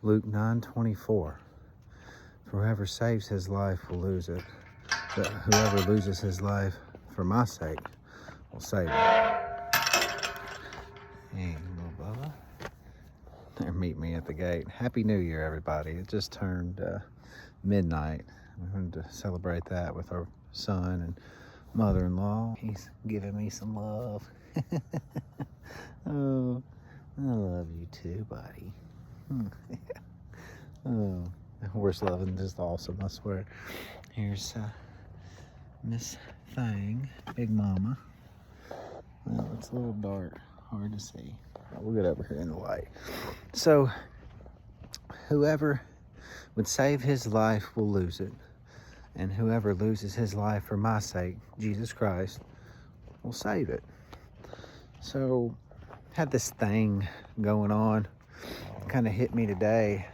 Luke 9:24. For whoever saves his life will lose it, but whoever loses his life for my sake will save it. Hey, little Bubba. There, meet me at the gate. Happy New Year, everybody. It just turned midnight. We're going to celebrate that with our son and mother-in-law. He's giving me some love. Oh, I love you too, buddy. Oh, horse loving is awesome, I swear. Here's Miss Thang, Big Mama. Well, it's a little dark, hard to see. We'll get over here in the light. So, whoever would save his life will lose it, and whoever loses his life for my sake, Jesus Christ, will save it. So, had this thing going on, kind of hit me today.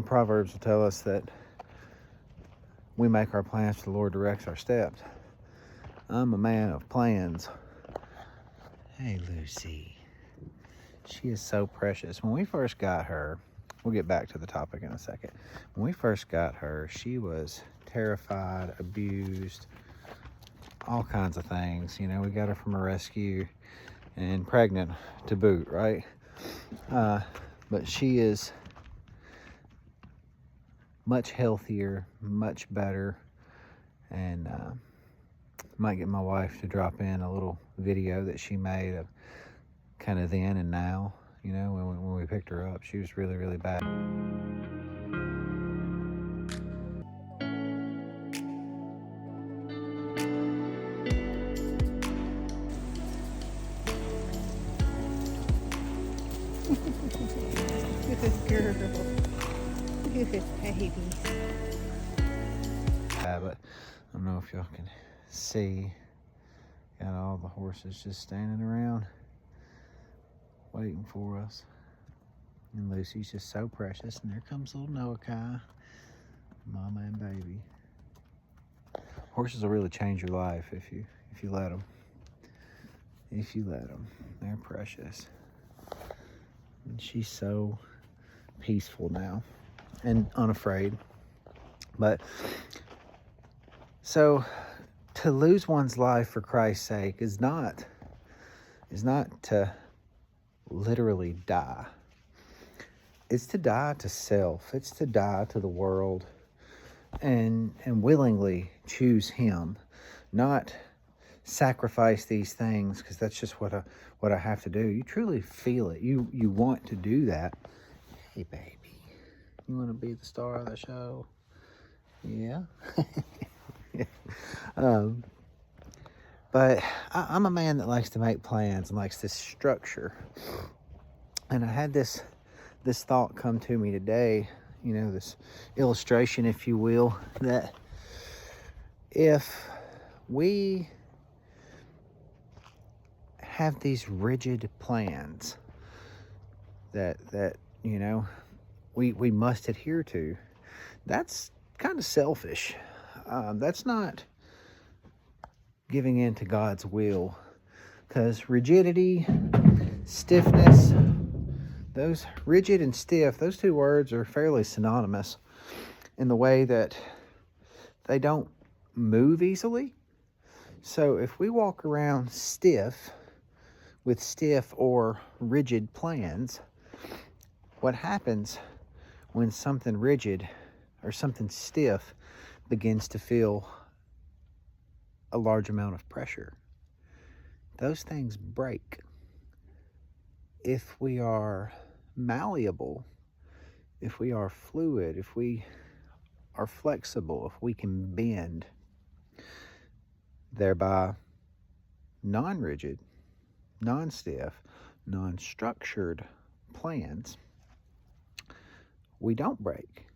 Proverbs will tell us that we make our plans, the Lord directs our steps. I'm a man of plans. Hey, Lucy. She is so precious. When we first got her, we'll get back to the topic in a second. When we first got her, she was terrified, abused, all kinds of things. We got her from a rescue and pregnant to boot, right? But she is much healthier, much better, and might get my wife to drop in a little video that she made of kind of then and now. When we picked her up, she was really, really bad. Good girl. Good baby. But I don't know if y'all can see. Got all the horses just standing around waiting for us. And Lucy's just so precious. And there comes little Noah Kai, mama and baby. Horses will really change your life if you let them. If you let them. They're precious. And she's so peaceful now and unafraid. But so to lose one's life for Christ's sake is not to literally die. It's to die to self. It's to die to the world and willingly choose him, not sacrifice these things because that's just what I have to do. You truly feel it. You want to do that. Hey, baby, you want to be the star of the show? Yeah. But I'm a man that likes to make plans and likes this structure. And I had this thought come to me today, this illustration, if you will, that if we have these rigid plans that we must adhere to, that's kind of selfish. That's not giving in to God's will, because rigidity, stiffness, those rigid and stiff, those two words are fairly synonymous in the way that they don't move easily. So if we walk around stiff with stiff or rigid plans, what happens when something rigid or something stiff begins to feel a large amount of pressure? Those things break. If we are malleable, if we are fluid, if we are flexible, if we can bend, thereby non-rigid, non-stiff, non-structured plans, we don't break.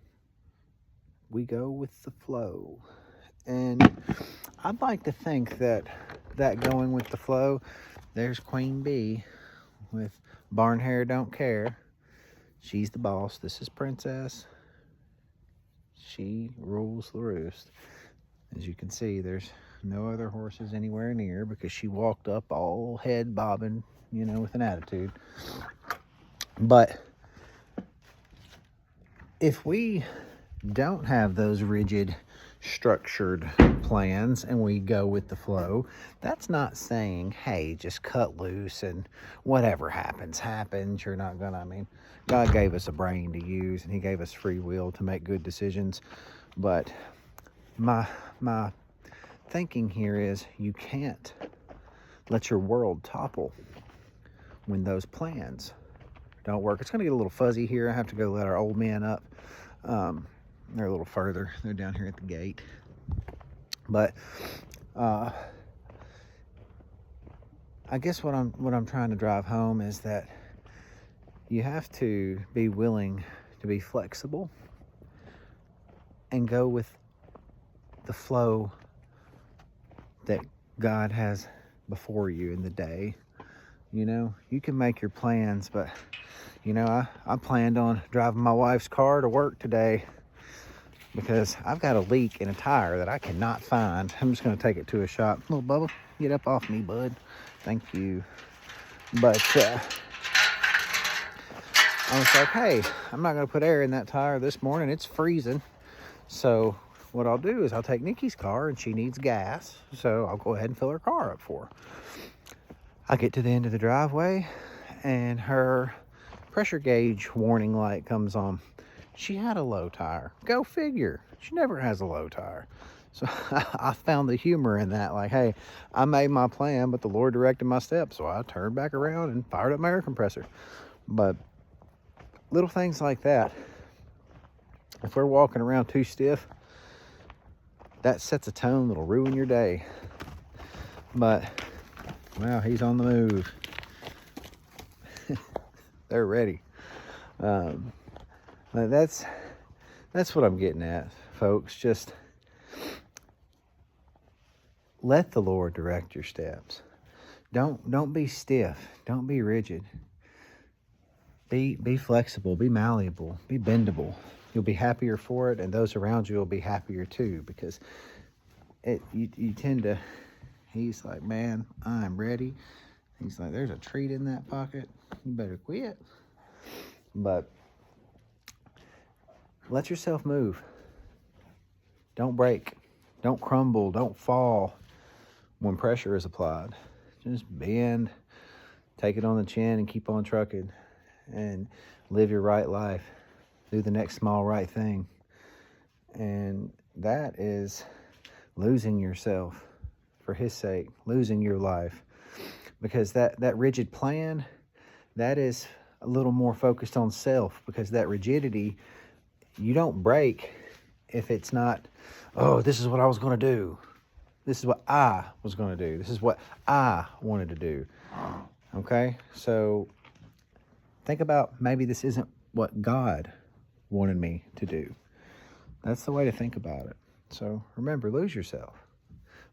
We go with the flow. And I'd like to think that going with the flow, there's Queen Bee with Barn Hair Don't Care. She's the boss. This is Princess. She rules the roost. As you can see, there's no other horses anywhere near because she walked up all head bobbing, with an attitude. But if we don't have those rigid, structured plans and we go with the flow, that's not saying, hey, just cut loose and whatever happens, happens. You're not gonna, I mean, God gave us a brain to use and He gave us free will to make good decisions. But my thinking here is you can't let your world topple when those plans don't work. It's going to get a little fuzzy here. I have to go let our old men up. They're a little further. They're down here at the gate. But I guess what I'm trying to drive home is that you have to be willing to be flexible and go with the flow that God has before you in the day. You know, you can make your plans, but you know, I planned on driving my wife's car to work today because I've got a leak in a tire that I cannot find. I'm just going to take it to a shop. Little Bubba, get up off me, bud. Thank you. But I was like, hey, I'm not going to put air in that tire this morning. It's freezing. So what I'll do is I'll take Nikki's car, and she needs gas. So I'll go ahead and fill her car up for her. I get to the end of the driveway, and her pressure gauge warning light comes on. She had a low tire. Go figure. She never has a low tire. So I found the humor in that. Like, hey, I made my plan, but the Lord directed my steps. So I turned back around and fired up my air compressor. But little things like that, if we're walking around too stiff, that sets a tone that'll ruin your day. But, wow, he's on the move. They're ready. That's what I'm getting at, folks. Just let the Lord direct your steps. Don't be stiff. Don't be rigid. Be flexible. Be malleable. Be bendable. You'll be happier for it, and those around you will be happier too, because you tend to. He's like, man, I'm ready. He's like, there's a treat in that pocket. You better quit. But let yourself move. Don't break. Don't crumble. Don't fall when pressure is applied. Just bend, take it on the chin, and keep on trucking. And live your right life. Do the next small right thing. And that is losing yourself for His sake, losing your life. Because that rigid plan, that is a little more focused on self, because that rigidity, you don't break if it's not, oh, this is what I was going to do. This is what I was going to do. This is what I wanted to do. Okay? So think about, maybe this isn't what God wanted me to do. That's the way to think about it. So remember, lose yourself.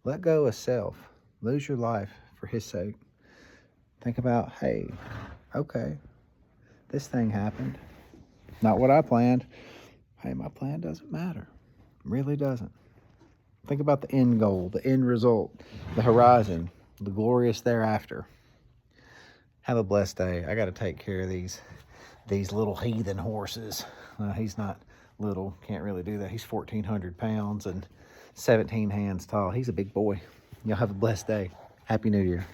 Let go of self. Lose your life for His sake. Think about, hey, okay, this thing happened. Not what I planned. Hey, my plan doesn't matter. It really doesn't. Think about the end goal, the end result, the horizon, the glorious thereafter. Have a blessed day. I got to take care of these little heathen horses. He's not little, can't really do that. He's 1,400 pounds and 17 hands tall. He's a big boy. Y'all have a blessed day. Happy New Year.